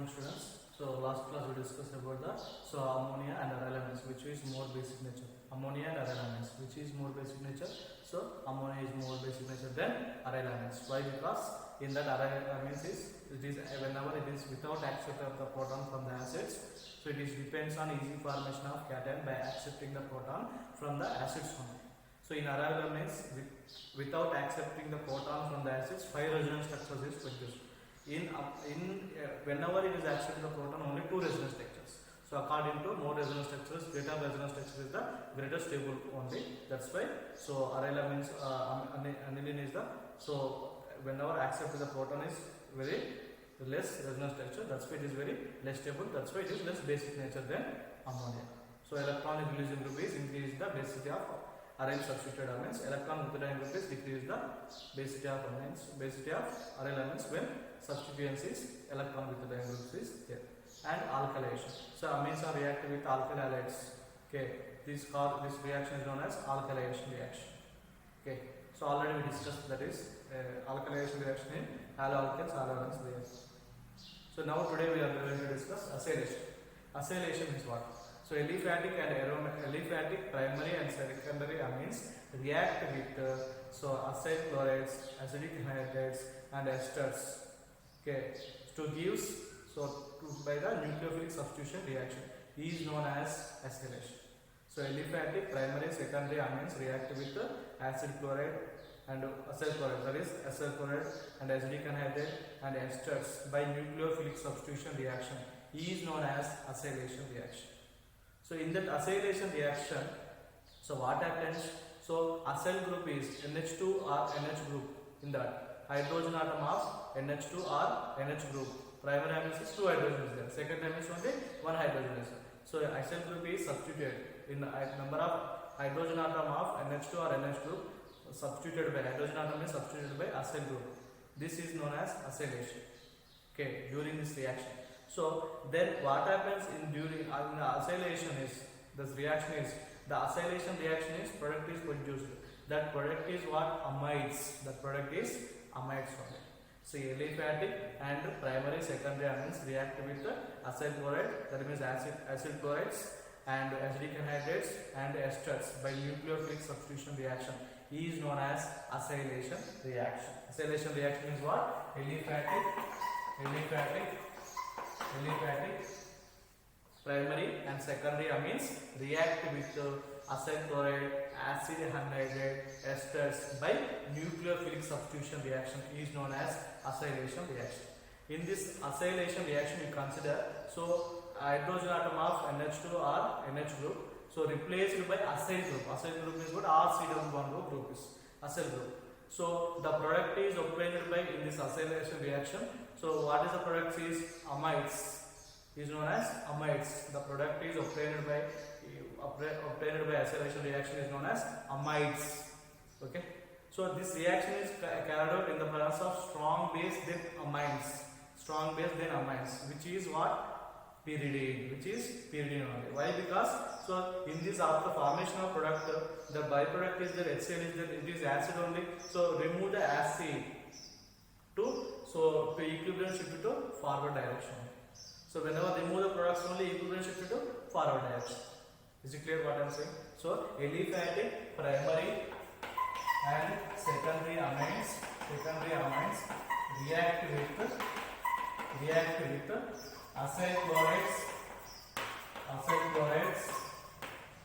morning, students. So last class we discussed about the ammonia and other elements, which is more basic nature. Ammonia and other elements, which is more basic nature. So ammonia is more basic nature than other elements. Why? Because in that other elements it is whenever it is without accept of the proton from the acids, so it is depends on easy formation of cation by accepting the proton from the acids only. So in other elements, without accepting the proton from the acids, 5 resonance structures is produced. Whenever it is accepting the proton, only 2 resonance structures. So according to more resonance structures, greater resonance structure is the greater stable only. That's why. So aryla means aniline is the, so whenever accepted the proton is very less resonance structure. That's why it is very less stable. That's why it is less basic nature than ammonia. So electron is releasing group is increase the basicity of aryl substituted amines. Electron withdrawing group is decrease the basicity of amines, basicity of aryl amines when substituents is electron withdrawing group is there. And alkylation. So amines are reactive with alkyl halides. Okay, this reaction is known as alkylation reaction. Okay, so already we discussed that is alkylation reaction in haloalkanes, haloalkanes reaction. So now today we are going to discuss acylation. Acylation is what? So aliphatic and aliphatic primary and secondary amines react with acyl chlorides, acidic anhydrides and esters. Okay, to give by the nucleophilic substitution reaction is known as acylation. So aliphatic primary secondary amines react with acid chloride and acyl chloride, that is acyl chloride and acidic anhydride and esters by nucleophilic substitution reaction is known as acylation reaction. So in that acylation reaction, so what happens? So acyl group is NH2 or NH group. In that hydrogen atom of NH2 or NH group. Primary amines is 2 hydrogens there. Second amines only 1 hydrogen is there. So acyl group is substituted in the number of hydrogen atom of NH2 or NH group substituted by hydrogen atom is substituted by acyl group. This is known as acylation. Okay, during this reaction. So then what happens during the acylation is, this reaction is, the acylation reaction is product is produced. That product is what? Amides. That product is amides only. So aliphatic and primary secondary amines react with the acyl chloride, that means acid chlorides and acidic anhydrides and esters by nucleophilic substitution reaction is known as acylation reaction. Acylation reaction is what? Aliphatic primary and secondary amines react with acyl chloride, acid anhydride, esters by nucleophilic substitution reaction is known as acylation reaction. In this acylation reaction, you consider hydrogen atom of NH2 or NH group, so replaced by acyl group. Acyl group is what? RC1 group is acyl group. So the product is obtained by in this acylation reaction. So what is the product is amides, is known as amides. The product is obtained by acylation reaction is known as amides. Okay. So this reaction is carried out in the presence of strong base then amines. Strong base then amines, which is what? Pyridine, which is pyridine only. Why? Because in this after formation of product, the byproduct is there, HCl is there, it is acid only. So remove the acid to equilibrium shift to forward direction. So whenever remove the products only, equilibrium shift to forward direction. Is it clear what I am saying? So aliphatic primary and secondary amines react with acyl chlorides.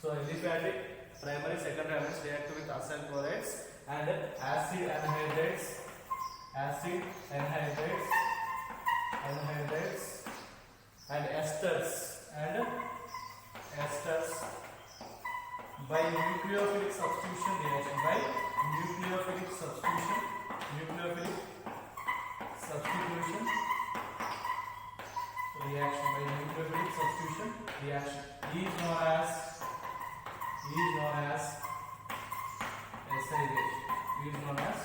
So aliphatic primary secondary amines react with acyl chlorides and acid anhydrides and esters by nucleophilic substitution reaction is known as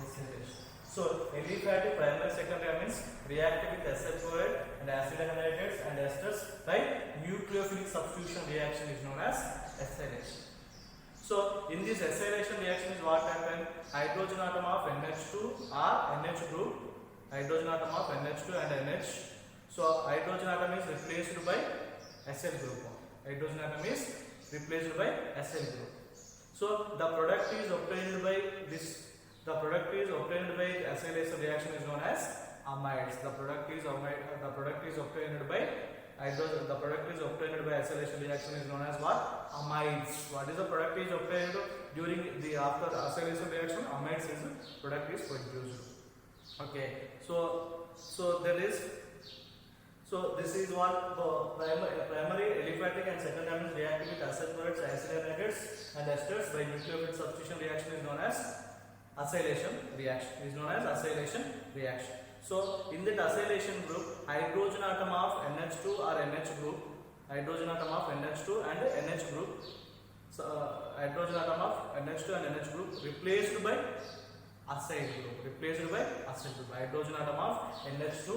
acylation. So aliphatic primary secondary amines react with acyl chloride and acid anhydrides and esters by nucleophilic substitution reaction is known as acylation. So in this acylation reaction is what happens? Hydrogen atom of NH2 or NH group, hydrogen atom of NH2 and NH So hydrogen atom is replaced by SL group. Hydrogen atom is replaced by SL group. So the product is obtained by this. The product is obtained by acylation reaction is known as amides. The product is obtained by hydrogen. The product is obtained by acylation reaction is known as what? Amides. What is the product is obtained during the after acylation reaction? Amides is product is produced. Okay. So there is. So this is what the primary aliphatic and secondary reacting with acid products, acid anhydrides and esters by nucleophile substitution reaction is known as acylation reaction. So in that acylation group, hydrogen atom of NH2 or NH group, hydrogen atom of NH2 and NH group, hydrogen atom of NH2 and NH group replaced by acyl group, hydrogen atom of NH2, in this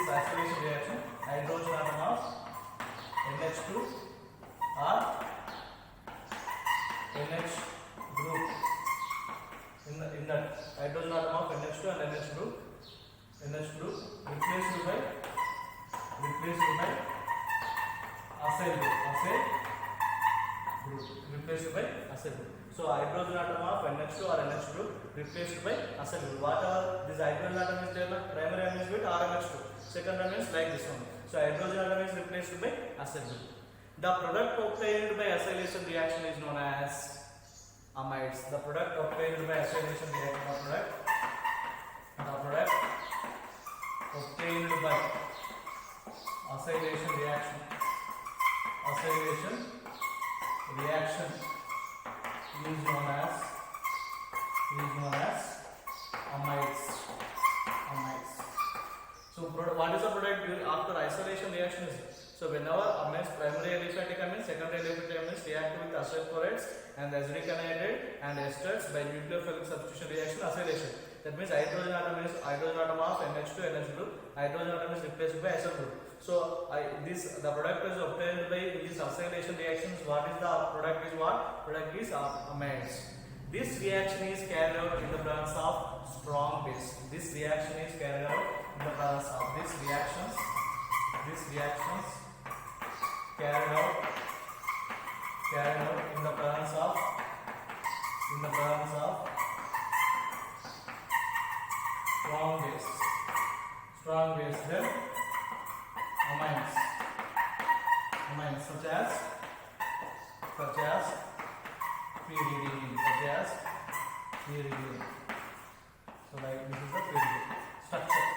acylation reaction, hydrogen atom of NH2 or NH group, in that hydrogen atom of NH2 and NH group replaced by acyl group. So hydrogen atom of NH2 or NH group replaced by acyl group. Whatever this hydrogen atom is there, primary atom is with RMH2, secondary atom is like this one. So hydrogen atom is replaced by acyl group. The product obtained by acylation reaction is known as amides. The product obtained by acylation reaction, the product obtained by acylation reaction is known as amides. So what is the product after isolation reaction is? So whenever amines, primary aliphatic amines, secondary aliphatic amines react with acyl chlorides and acidic anhydride and esters by nucleophilic substitution reaction, acylation. That means hydrogen atom of NH2 NH group, hydrogen atom is replaced by acyl group. So the product is obtained by these acylation reactions. What is the product is what? Product is amides. This reaction is carried out in the presence of strong base. This reaction is carried out in the presence of these reactions carried out in the presence of strong base, then amines such as pyridine. So like this is the pyridine structure.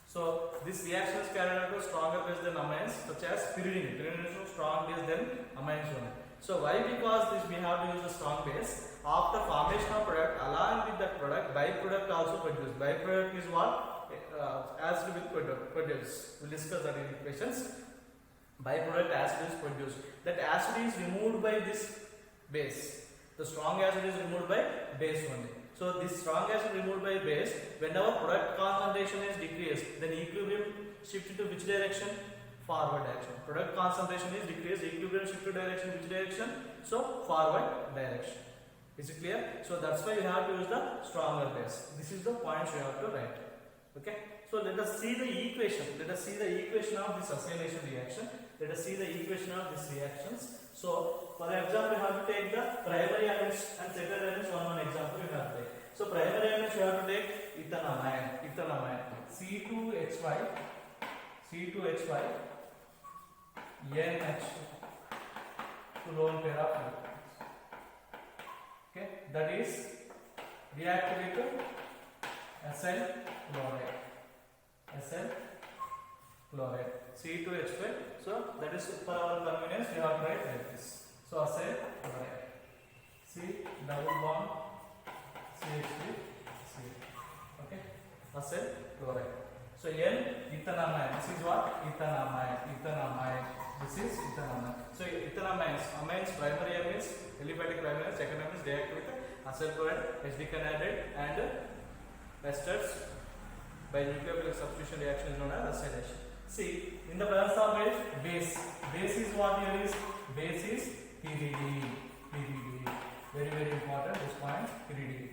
So this reaction is carried out with stronger base than amines such as pyridine. Pyridine is strong base than amines one. So why? Because this we have to use a strong base. After formation of product, along with that product, byproduct also produced. Byproduct is what? Acid with produce. We'll discuss that in equations. Byproduct acid is produced. That acid is removed by this base. The strong acid is removed by base only. So this strong acid removed by base, whenever product concentration is decreased, then equilibrium shifted to which direction? Forward direction. Product concentration is decreased, equilibrium shifted direction which direction? So forward direction. Is it clear? So that's why you have to use the stronger base. This is the points you have to write. Okay. So let us see the equation. Let us see the equation of this acylation reaction. Let us see the equation of these reactions. So for example, you have to take the primary elements and secondary elements. One example you have to take. So primary elements you have to take ethanamide, C2H5, NH, two lone pair of electrons. Okay, that is react with SL chloride, C2H5. So that is for our convenience we have to write like this. So SL chloride, C double bond CH3 C. Okay, SL chloride. So N ethanamide. This is what? Ethanamide. This is ethanamide. So ethanamides, amines, primary amines, aliphatic primary, second amines react with acyl chloride, acidic anhydride and esters by nucleophilic substitution reaction is known as acylation. See, in the presence of base, base is what here is? Base is pyridine. Very important this point, pyridine.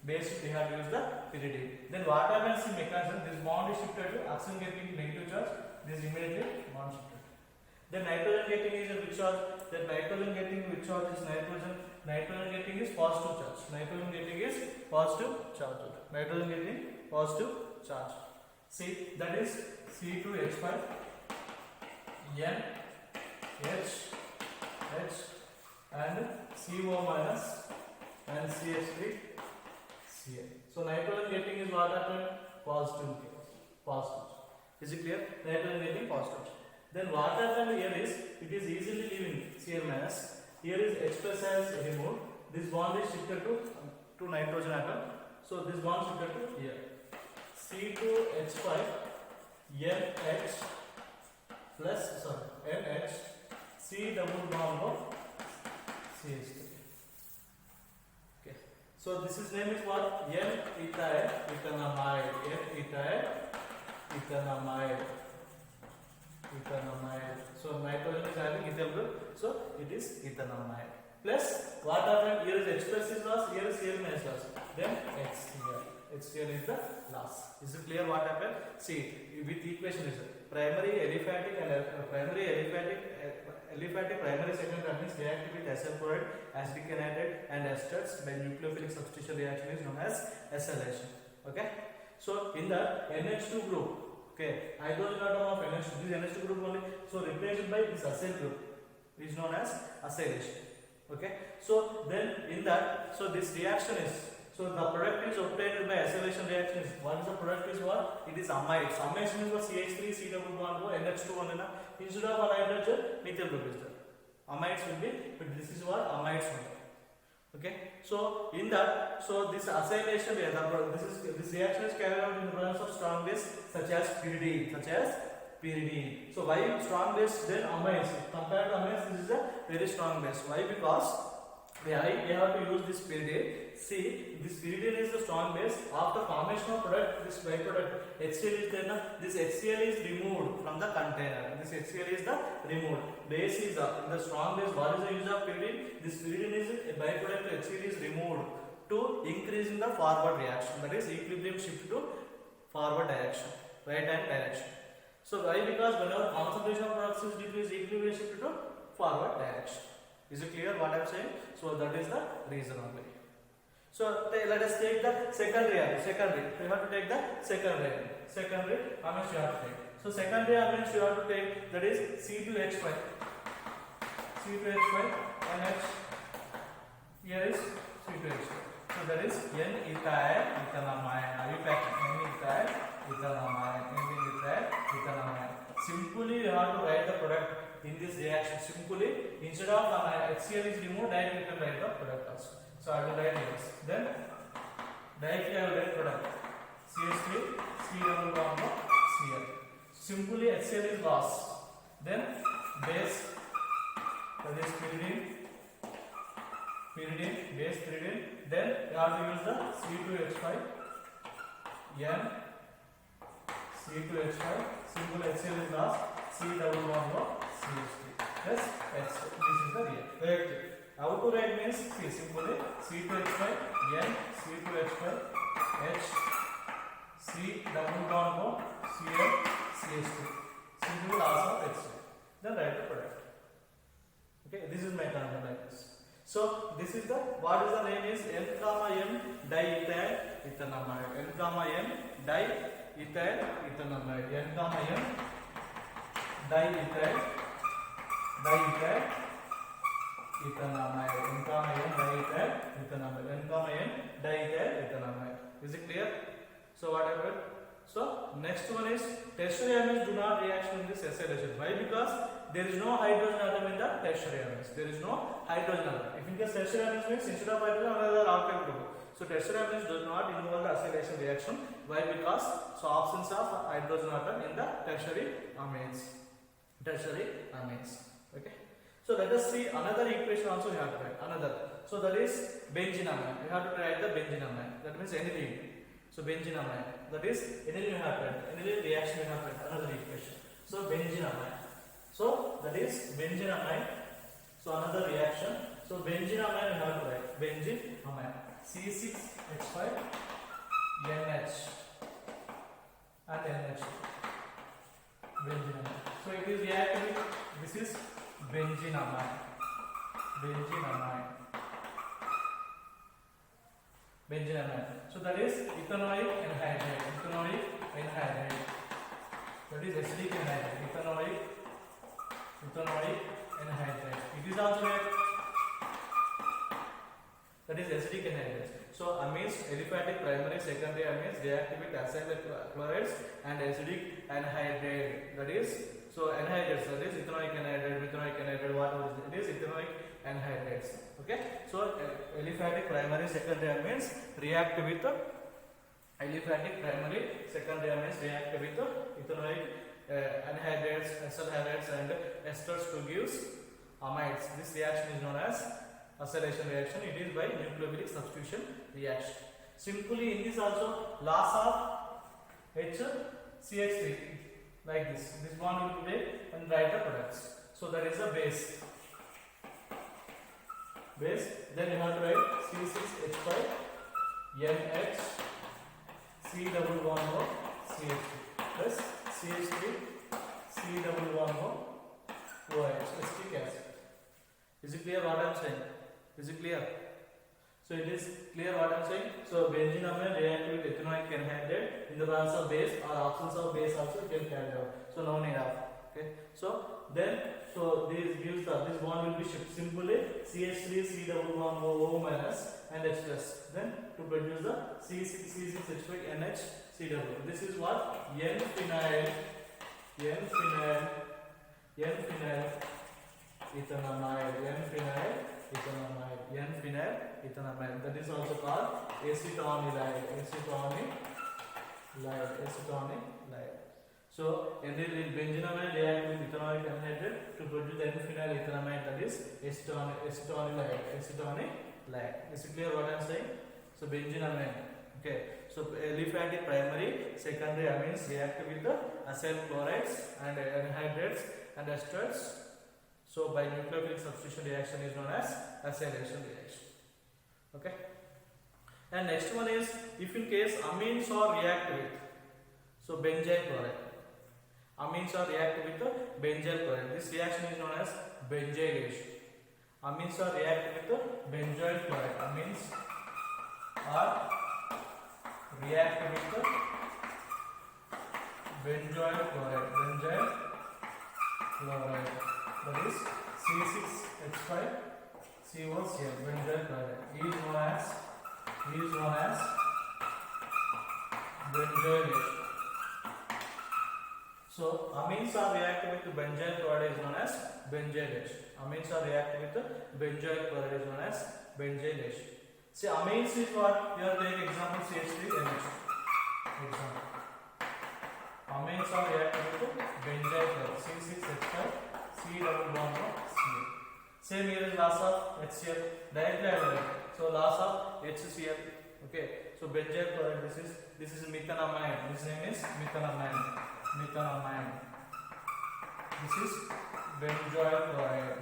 base we have to use the pyridine. Then what happens in mechanism? This bond is shifted to oxygen getting negative charge. This immediately bond shifted. Then nitrogen getting is which charge? Then nitrogen getting which charge is nitrogen? Nitrogen getting is positive charge. Nitrogen getting is positive charge. Nitrogen getting positive charge. See, that is C2H5 N H H and CO minus and CH3 Ca. So nitrogen getting is what happened? Positive. Positive. Is it clear? Nitrogen getting positive. Then what happened here is it is easily leaving Cl minus. Here is H plus has removed. This bond is shifted to nitrogen atom. So this bond shifted to here. C2H5 NH plus NH C double bond of CH3. Okay. So this is name is what? N-ethyl ethanamide. N-ethyl ethanamide. Ethanamide. So nitrogen is having ethyl group. So it is ethanamide. Plus what happened? Here is H plus is lost. Here is Cl minus lost. Then HCl. HCl is the loss. Is it clear what happened? See, with equation is primary aliphatic and primary secondary that means reactive with acyl chloride, acidic anhydride and esters by nucleophilic substitution reaction is known as acylation. Okay. So in the NH2 group, okay, hydrogen atom of NH2, this NH2 group only, so replaced by this acyl group is known as acylation. Okay. So then in that, so this reaction is, so the product is obtained by acylation reaction is, what is the product is what? It is amides. Amides means what? CH3, C double bond, NH2 only na. Instead of an hydrogen, methyl group is there. Amides will be, but this is what? Amides only. Okay. So in that, so this acylation, this reaction is carried out in the presence of strong base such as pyridine, So why strong base? Then amides. Compared to amides, this is a very strong base. Why? Because we have to use this pyridine. See, this pyridine is the strong base. After formation of product, this byproduct HCl is there. This HCl is removed from the container. This HCl is the removed. Base is the strong base. What is the use of pyridine? This pyridine is a byproduct. HCl is removed to increase in the forward reaction. That is equilibrium shift to forward direction, right hand direction. So why? Because whenever concentration of products is decreased, equilibrium shift to forward direction. Is it clear what I am saying? So that is the reason only. So let us take the secondary. We have to take the secondary. How much you have to take? So secondary means you have to take, that is C2H5. NH. Here is C2H5. So that is N-ethyl ethanamide. Are you packing? N-ethyl ethanamide. Simply you have to write the product in this reaction. Simply instead of HCl is removed, directly you can write the product also. So I will write this. Then directly I will write product. CH3, C double bond of Cl. Simply HCl is lost. Then base, that is pyridine, base pyridine. Then you have to use the C2H5, N, C2H5. Simple HCl is lost. C double bond of CH3. Yes, H. This is the reactive. How to write means, see, simply C2H5, N, C2H5, H, C double bond of Cl, CH2. Simply loss of HCl. Then write the product. Okay, this is my concept like this. So this is the, what is the name is N-M diethyl ethanamide. N-M diethyl ethanamide. N-M diethyl ethanamide. Is it clear? So what happened? So next one is tertiary amines do not react in this acylation. Why? Because there is no hydrogen atom in the tertiary amines. There is no hydrogen atom. If in case tertiary amines means instead of hydrogen another alkyl group. So tertiary amines does not involve the acylation reaction. Why? Because so absence of hydrogen atom in the tertiary amines. Okay. So let us see another equation also we have to write. Another. So that is benzenamine. We have to write the benzenamine. That means aniline. So benzenamine. That is aniline we have to write. Aniline reaction we have to write. Another equation. So benzenamine. So that is benzenamine. So another reaction. So benzenamine we have to write. Benzenamine. C6H5 NH and NH, benzenamide. So it is reacting with, this is benzenamide, So that is ethanoic anhydride, that is acidic anhydride, ethanoic anhydride. It is also that is acidic anhydride. So amines, aliphatic primary, secondary amines react with acyl chlorides and acidic anhydride. That is, so anhydrides, that is ethanoic anhydride, whatever it is ethanoic anhydrides. Okay, so aliphatic primary, secondary amines react with aliphatic primary, secondary amines react with ethanoic anhydrides, acyl halides and esters to give amides. This reaction is known as acylation reaction. It is by nucleophilic substitution reaction. Simply in this also loss of HCH3 like this. This one will be there and write the products. So that is a base. Then you have to write C6H5 NH C11O CH3 plus CH3 C11O OH acetic acid. Is it clear what I am saying? Is it clear? So it is clear what I am saying. So benzenamide react with ethanoic anhydride in the presence of base or absence of base also can carry out. So no need of. Okay. So then this gives the, this bond will be shipped simply CH3 C11O minus and H plus. Then to produce the C6H5 NH CW. This is what N-phenyl ethanamide. That is also called acetonilide. So benzenamide react with ethanoic anhydride to produce the N-phenyl ethanamide, that is acetonilide. Is it clear what I am saying? So benzenamide. Okay. So aliphatic primary, secondary amines react with the acyl chlorides and anhydrides and esters. So by nucleophilic substitution reaction is known as acylation reaction. Okay. And next one is if in case amines are react with, so benzyl chloride. Amines are react with the benzyl chloride. This reaction is known as benzylation. Amines are react with the benzoyl chloride. Amines are react with the benzoyl chloride. That is C6H5 COCl, benzoyl chloride. Is known as benzylation. So amines are react with benzoyl chloride is known as benzylation. Amines are react with benzoyl chloride is known as benzylation. See, amines is what? Here take example CH3NH. Example. Amines are react with benzoyl chloride C6H5 C11O. Same here is loss of HCl. Directly I will write. So loss of HCl. Okay. So benzoyl chloride. This is methanamide. This name is methanamide. This is benzoyl chloride.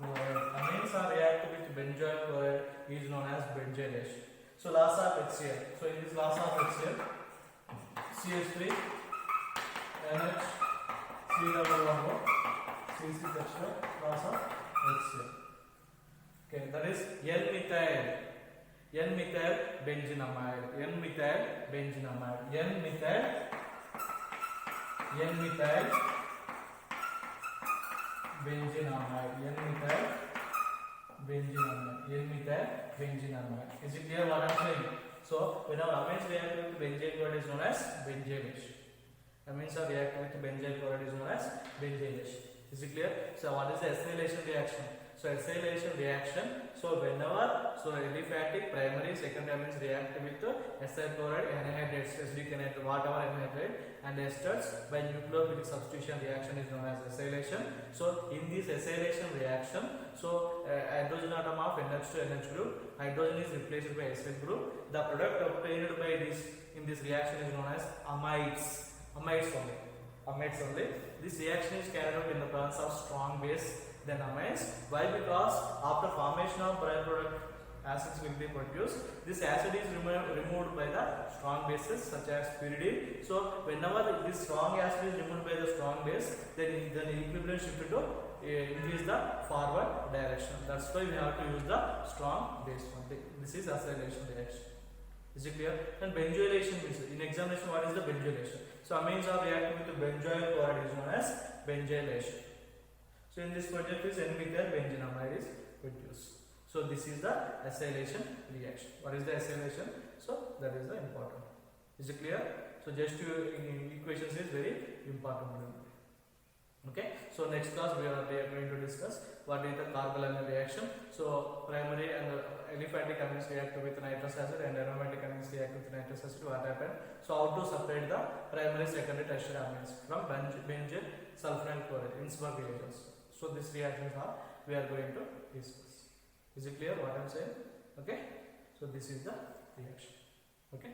Amines are react with benzoyl chloride is known as benzylation. So loss of HCl. So in this loss of HCl, CH3 NH C11O C6H5 loss of HCl. Okay, that is N-methyl benzenamide. Is it clear what I am saying? So whenever amines react with benzoyl chloride is known as benzylation. Amines are react with benzoyl chloride is known as benzylation. Is it clear? So what is the acylation reaction? So acylation reaction. So whenever aliphatic primary, secondary amines react with acyl chloride, anhydrides, acidic anhydride, whatever anhydride and esters by nucleophilic substitution reaction is known as acylation. So in this acylation reaction, so hydrogen atom of NH2 NH group, hydrogen is replaced by acyl group. The product obtained by this in this reaction is known as amides only. This reaction is carried out in the presence of strong base then amines. Why? Because after formation of byproduct acids will be produced. This acid is removed by the strong bases such as pyridine. So whenever this strong acid is removed by the strong base, then equilibrium shift to increase the forward direction. That's why we have to use the strong base only. This is acylation reaction. Is it clear? And benzoylation means, in examination, what is the benzoylation? So amines are reacting with the benzoyl chloride is known as benzylation. So in this project is N-methyl benzenamide is produced. So this is the acylation reaction. What is the acylation? So that is the important. Is it clear? So just equations is very important. Okay. So next class we are going to discuss what is the carbonyl reaction. So primary and aliphatic amines react with nitrous acid and aromatic amines react with nitrous acid. What happened? So how to separate the primary, secondary, tertiary amines from benzene, sulfonyl chloride, Innsbruck reactions. So these reactions are we are going to discuss. Is it clear what I am saying? Okay. So this is the reaction. Okay.